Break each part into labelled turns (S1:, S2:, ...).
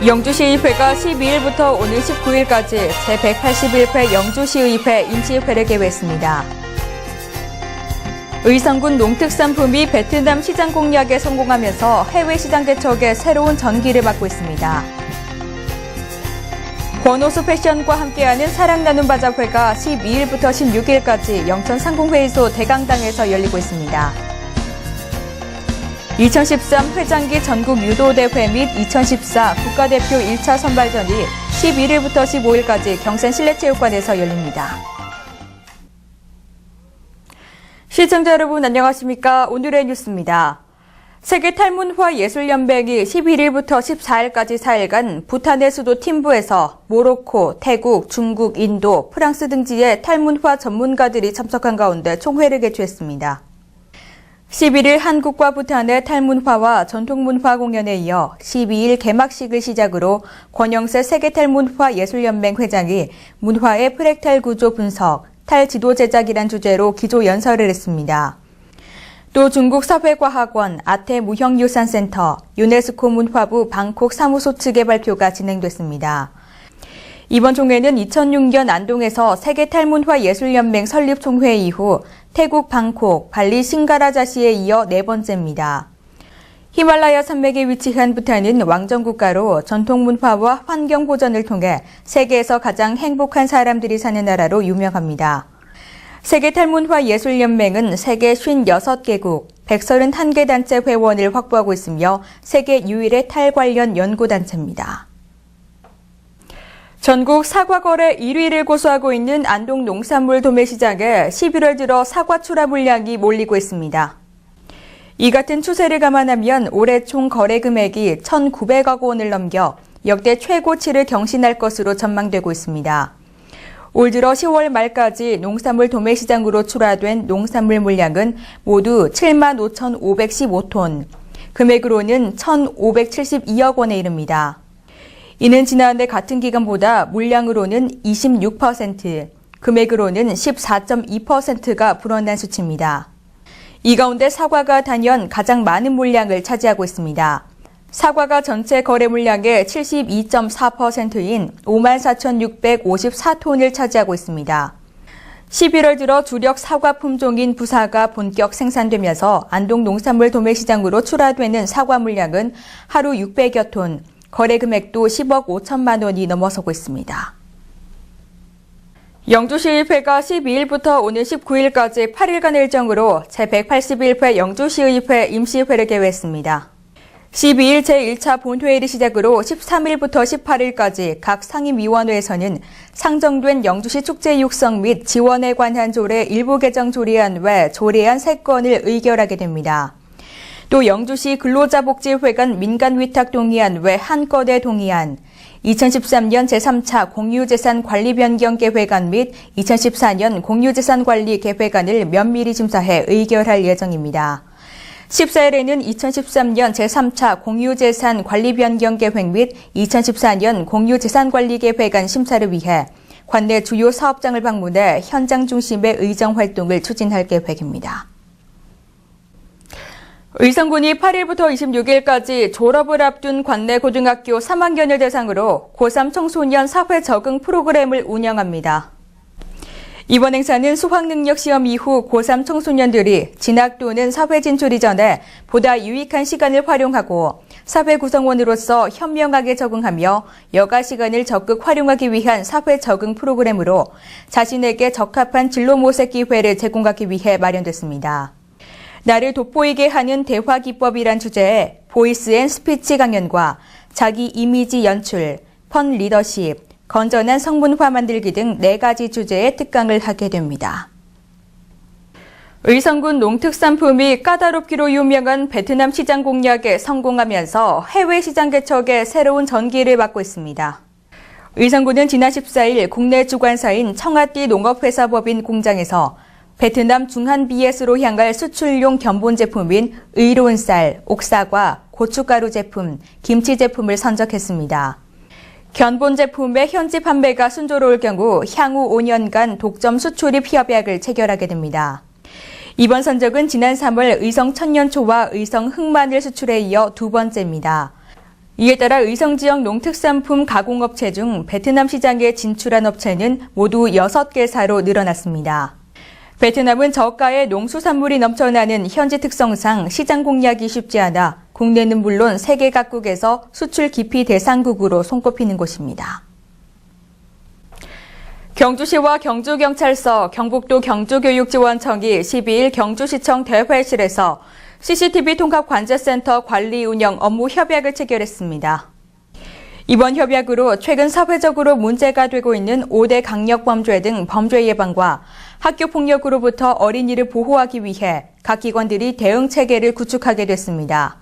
S1: 영주시의회가 12일부터 오늘 19일까지 제181회 영주시의회 임시회를 개최했습니다. 의성군 농특산품이 베트남 시장 공략에 성공하면서 해외 시장 개척에 새로운 전기를 맞고 있습니다. 권오수 패션과 함께하는 사랑 나눔 바자회가 12일부터 16일까지 영천 상공회의소 대강당에서 열리고 있습니다. 2013 회장기 전국 유도대회 및 2014 국가대표 1차 선발전이 11일부터 15일까지 경산 실내체육관에서 열립니다. 시청자 여러분 안녕하십니까? 오늘의 뉴스입니다. 세계탈문화예술연맹이 11일부터 14일까지 4일간 부탄의 수도 팀부에서 모로코, 태국, 중국, 인도, 프랑스 등지의 탈문화 전문가들이 참석한 가운데 총회를 개최했습니다. 11일 한국과 부탄의 탈문화와 전통문화 공연에 이어 12일 개막식을 시작으로 권영세 세계탈문화예술연맹 회장이 문화의 프랙탈 구조 분석, 탈지도 제작이란 주제로 기조 연설을 했습니다. 또 중국 사회과학원 아태무형유산센터, 유네스코 문화부 방콕 사무소 측의 발표가 진행됐습니다. 이번 총회는 2006년 안동에서 세계탈문화예술연맹 설립 총회 이후 태국 방콕, 발리 싱가라자시에 이어 네 번째입니다. 히말라야 산맥에 위치한 부탄은 왕정국가로 전통문화와 환경보전을 통해 세계에서 가장 행복한 사람들이 사는 나라로 유명합니다. 세계탈문화예술연맹은 세계 56개국, 131개 단체 회원을 확보하고 있으며 세계 유일의 탈 관련 연구단체입니다. 전국 사과거래 1위를 고수하고 있는 안동 농산물 도매시장에 11월 들어 사과 출하 물량이 몰리고 있습니다. 이 같은 추세를 감안하면 올해 총 거래 금액이 1,900억 원을 넘겨 역대 최고치를 경신할 것으로 전망되고 있습니다. 올 들어 10월 말까지 농산물 도매시장으로 출하된 농산물 물량은 모두 75,515톤, 금액으로는 1,572억 원에 이릅니다. 이는 지난해 같은 기간보다 물량으로는 26%, 금액으로는 14.2%가 불어난 수치입니다. 이 가운데 사과가 단연 가장 많은 물량을 차지하고 있습니다. 사과가 전체 거래 물량의 72.4%인 54,654톤을 차지하고 있습니다. 11월 들어 주력 사과 품종인 부사가 본격 생산되면서 안동 농산물 도매시장으로 출하되는 사과 물량은 하루 600여 톤, 거래 금액도 10억 5천만 원이 넘어서고 있습니다. 영주시의회가 12일부터 오늘 19일까지 8일간 일정으로 제181회 영주시의회 임시회를 개최했습니다. 12일 제1차 본회의를 시작으로 13일부터 18일까지 각 상임위원회에서는 상정된 영주시 축제 육성 및 지원에 관한 조례 일부 개정 조례안 외 조례안 3건을 의결하게 됩니다. 또 영주시 근로자복지회관 민간위탁 동의안 외 1건의 동의안, 2013년 제3차 공유재산 관리 변경 계획안 및 2014년 공유재산 관리 계획안을 면밀히 심사해 의결할 예정입니다. 14일에는 2013년 제3차 공유재산 관리 변경 계획 및 2014년 공유재산 관리 계획안 심사를 위해 관내 주요 사업장을 방문해 현장 중심의 의정 활동을 추진할 계획입니다. 의성군이 8일부터 26일까지 졸업을 앞둔 관내 고등학교 3학년을 대상으로 고3 청소년 사회 적응 프로그램을 운영합니다. 이번 행사는 수학능력 시험 이후 고3 청소년들이 진학 또는 사회 진출 이전에 보다 유익한 시간을 활용하고 사회 구성원으로서 현명하게 적응하며 여가 시간을 적극 활용하기 위한 사회 적응 프로그램으로 자신에게 적합한 진로 모색 기회를 제공하기 위해 마련됐습니다. 나를 돋보이게 하는 대화 기법이란 주제에 보이스 앤 스피치 강연과 자기 이미지 연출, 펀 리더십, 건전한 성문화 만들기 등 4가지 주제의 특강을 하게 됩니다. 의성군 농특산품이 까다롭기로 유명한 베트남 시장 공략에 성공하면서 해외 시장 개척에 새로운 전기를 맞고 있습니다. 의성군은 지난 14일 국내 주관사인 청아띠 농업회사법인 공장에서 베트남 중한 BS로 향할 수출용 견본 제품인 의로운 쌀, 옥사과, 고춧가루 제품, 김치 제품을 선적했습니다. 견본 제품의 현지 판매가 순조로울 경우 향후 5년간 독점 수출입 협약을 체결하게 됩니다. 이번 선적은 지난 3월 의성 천년초와 의성 흑마늘 수출에 이어 두 번째입니다. 이에 따라 의성지역 농특산품 가공업체 중 베트남 시장에 진출한 업체는 모두 6개사로 늘어났습니다. 베트남은 저가의 농수산물이 넘쳐나는 현지 특성상 시장 공략이 쉽지 않아 국내는 물론 세계 각국에서 수출 기피 대상국으로 손꼽히는 곳입니다. 경주시와 경주경찰서, 경북도 경주교육지원청이 12일 경주시청 대회실에서 CCTV 통합관제센터 관리 운영 업무 협약을 체결했습니다. 이번 협약으로 최근 사회적으로 문제가 되고 있는 5대 강력범죄 등 범죄 예방과 학교폭력으로부터 어린이를 보호하기 위해 각 기관들이 대응 체계를 구축하게 됐습니다.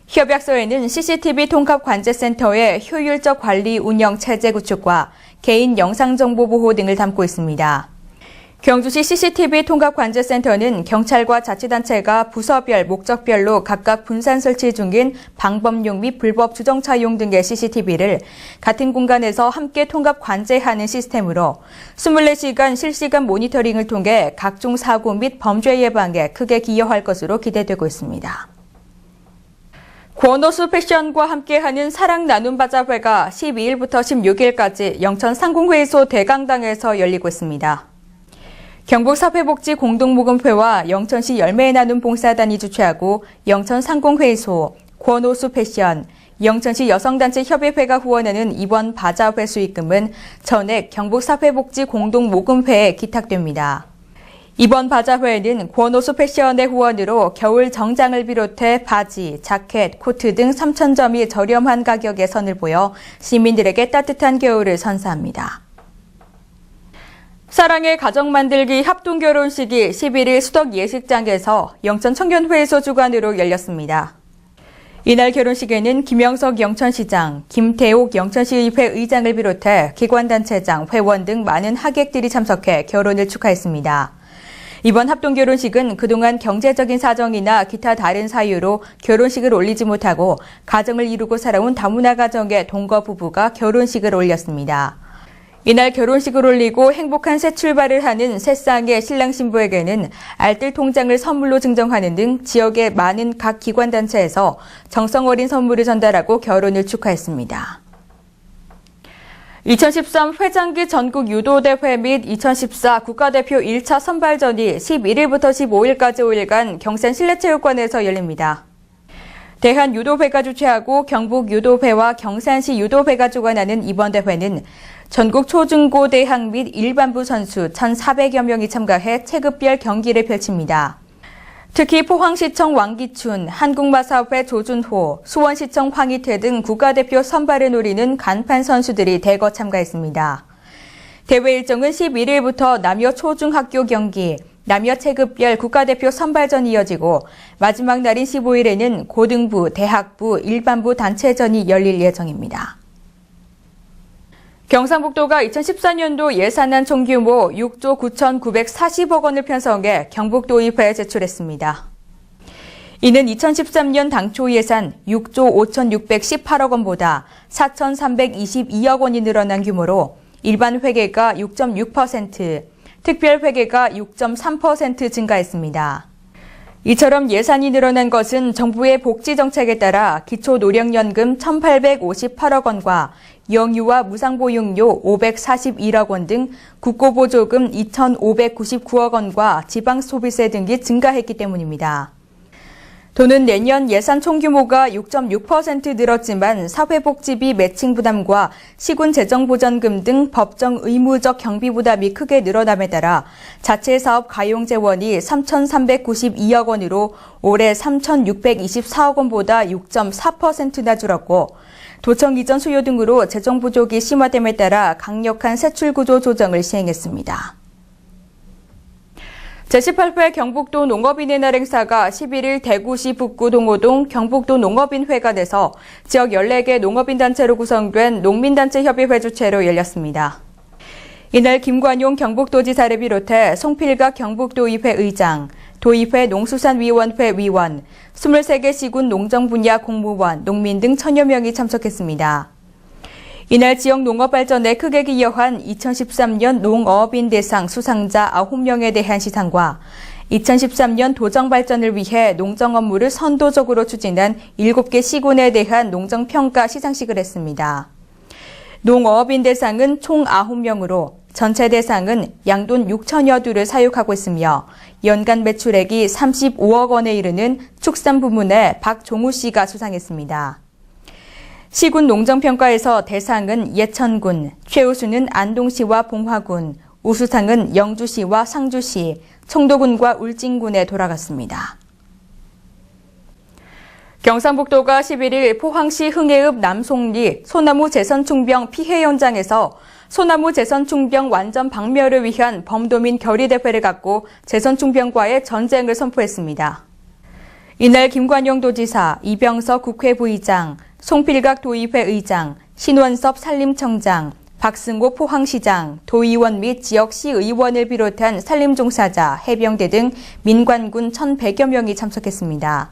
S1: 협약서에는 CCTV 통합관제센터의 효율적 관리 운영 체제 구축과 개인 영상정보 보호 등을 담고 있습니다. 경주시 CCTV 통합관제센터는 경찰과 자치단체가 부서별, 목적별로 각각 분산 설치 중인 방범용 및 불법 주정차용 등의 CCTV를 같은 공간에서 함께 통합 관제하는 시스템으로 24시간 실시간 모니터링을 통해 각종 사고 및 범죄 예방에 크게 기여할 것으로 기대되고 있습니다. 권오수 패션과 함께하는 사랑 나눔 바자회가 12일부터 16일까지 영천 상공회의소 대강당에서 열리고 있습니다. 경북사회복지공동모금회와 영천시 열매 나눔 봉사단이 주최하고 영천 상공회의소, 권오수 패션, 영천시 여성단체 협의회가 후원하는 이번 바자회 수익금은 전액 경북사회복지공동모금회에 기탁됩니다. 이번 바자회에는 권오수 패션의 후원으로 겨울 정장을 비롯해 바지, 자켓, 코트 등 3,000점이 저렴한 가격에 선을 보여 시민들에게 따뜻한 겨울을 선사합니다. 사랑의 가정 만들기 합동결혼식이 11일 수덕 예식장에서 영천 청년회의소 주관으로 열렸습니다. 이날 결혼식에는 김영석 영천시장, 김태옥 영천시의회 의장을 비롯해 기관단체장, 회원 등 많은 하객들이 참석해 결혼을 축하했습니다. 이번 합동결혼식은 그동안 경제적인 사정이나 기타 다른 사유로 결혼식을 올리지 못하고 가정을 이루고 살아온 다문화 가정의 동거 부부가 결혼식을 올렸습니다. 이날 결혼식을 올리고 행복한 새 출발을 하는 새쌍의 신랑 신부에게는 알뜰 통장을 선물로 증정하는 등 지역의 많은 각 기관단체에서 정성 어린 선물을 전달하고 결혼을 축하했습니다. 2013 회장기 전국 유도대회 및 2014 국가대표 1차 선발전이 11일부터 15일까지 5일간 경산 실내체육관에서 열립니다. 대한유도회가 주최하고 경북유도회와 경산시 유도회가 주관하는 이번 대회는 전국 초중고 대학 및 일반부 선수 1,400여 명이 참가해 체급별 경기를 펼칩니다. 특히 포항시청 왕기춘, 한국마사회 조준호, 수원시청 황희태 등 국가대표 선발을 노리는 간판 선수들이 대거 참가했습니다. 대회 일정은 11일부터 남녀 초중학교 경기, 남녀 체급별 국가대표 선발전이 이어지고 마지막 날인 15일에는 고등부, 대학부, 일반부 단체전이 열릴 예정입니다. 경상북도가 2014년도 예산안 총규모 6조 9,940억 원을 편성해 경북도의회에 제출했습니다. 이는 2013년 당초 예산 6조 5,618억 원보다 4,322억 원이 늘어난 규모로 일반 회계가 6.6%, 특별 회계가 6.3% 증가했습니다. 이처럼 예산이 늘어난 것은 정부의 복지 정책에 따라 기초노령연금 1,858억 원과 영유아 무상보육료 541억 원 등 국고보조금 2,599억 원과 지방소비세 등이 증가했기 때문입니다. 도는 내년 예산 총규모가 6.6% 늘었지만 사회복지비 매칭 부담과 시군재정보전금 등 법정 의무적 경비 부담이 크게 늘어남에 따라 자체사업 가용 재원이 3,392억 원으로 올해 3,624억 원보다 6.4%나 줄었고 도청 이전 수요 등으로 재정 부족이 심화됨에 따라 강력한 세출구조 조정을 시행했습니다. 제18회 경북도 농업인의 날 행사가 11일 대구시 북구 동호동 경북도 농업인회관에서 지역 14개 농업인단체로 구성된 농민단체협의회 주최로 열렸습니다. 이날 김관용 경북도지사를 비롯해 송필각 경북도의회 의장, 도의회 농수산위원회 위원, 23개 시군 농정분야 공무원, 농민 등 1,000여 명이 참석했습니다. 이날 지역 농업 발전에 크게 기여한 2013년 농어업인 대상 수상자 9명에 대한 시상과 2013년 도정 발전을 위해 농정 업무를 선도적으로 추진한 7개 시군에 대한 농정평가 시상식을 했습니다. 농어업인 대상은 총 9명으로 전체 대상은 양돈 6천여 두를 사육하고 있으며 연간 매출액이 35억 원에 이르는 축산 부문의 박종우 씨가 수상했습니다. 시군 농정평가에서 대상은 예천군, 최우수는 안동시와 봉화군, 우수상은 영주시와 상주시, 청도군과 울진군에 돌아갔습니다. 경상북도가 11일 포항시 흥해읍 남송리 소나무 재선충병 피해 현장에서 소나무 재선충병 완전 박멸을 위한 범도민 결의대회를 갖고 재선충병과의 전쟁을 선포했습니다. 이날 김관영 도지사, 이병석 국회 부의장, 송필각 도의회 의장, 신원섭 산림청장, 박승호 포항시장, 도의원 및 지역시의원을 비롯한 산림종사자, 해병대 등 민관군 1,100여 명이 참석했습니다.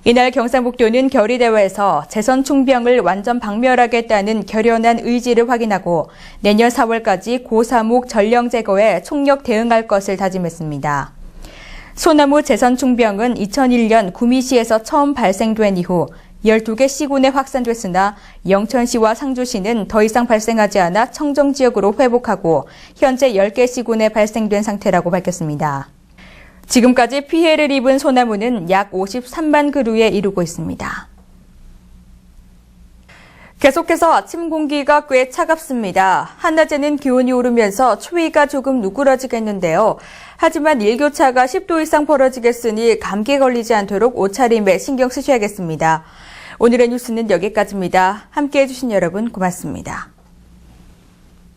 S1: 이날 경상북도는 결의대회에서 재선충병을 완전 박멸하겠다는 결연한 의지를 확인하고 내년 4월까지 고사목 전령 제거에 총력 대응할 것을 다짐했습니다. 소나무 재선충병은 2001년 구미시에서 처음 발생된 이후 12개 시군에 확산됐으나 영천시와 상주시는 더 이상 발생하지 않아 청정지역으로 회복하고 현재 10개 시군에 발생된 상태라고 밝혔습니다. 지금까지 피해를 입은 소나무는 약 53만 그루에 이르고 있습니다. 계속해서 아침 공기가 꽤 차갑습니다. 한낮에는 기온이 오르면서 추위가 조금 누그러지겠는데요. 하지만 일교차가 10도 이상 벌어지겠으니 감기에 걸리지 않도록 옷차림에 신경 쓰셔야겠습니다. 오늘의 뉴스는 여기까지입니다. 함께해 주신 여러분 고맙습니다.